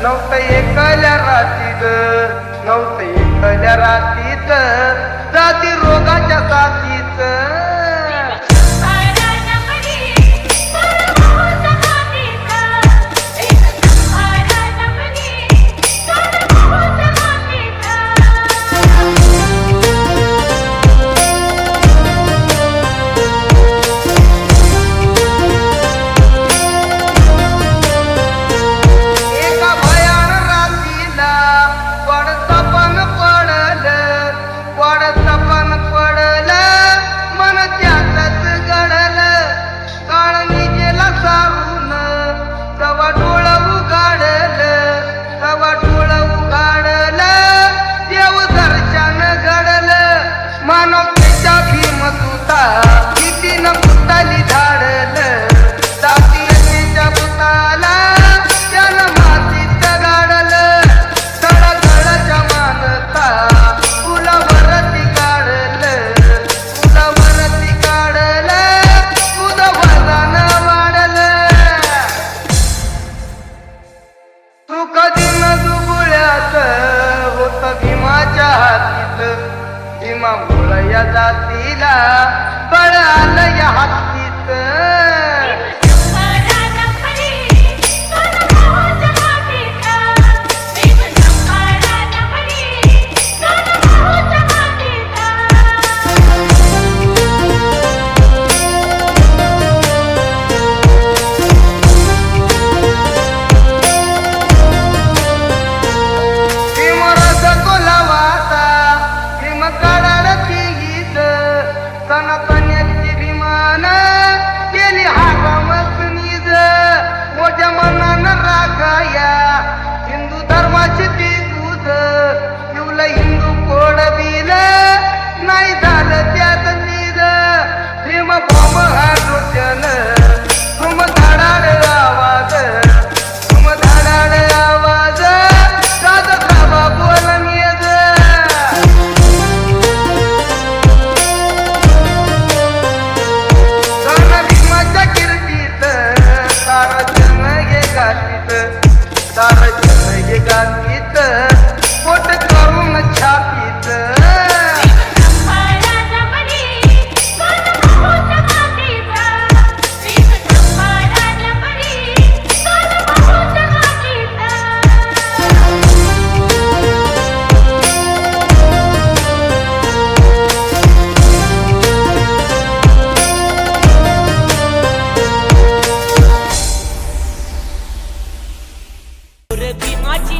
नव्हतं एकल्या रातीत, नव्हतं एकल्या रातीत, जाती रोगाच्या साथीत. भीमा मुळया जातीला बळ आलं या हातीत. सनातन्याची विमान केली हारामच नीज, मोठ्या मनानं राखाया हिंदू धर्माची ती तुझ. शिवलं हिंदू कोड बिल नाही झालं त्यात नीज. भीम बॉम्ब हाडोचन तुम धडाड आवाज, तुम धडाड आवाज, दादा साबा बोल मेज. तारजन गातीत पोट करून छातीत. भीमाची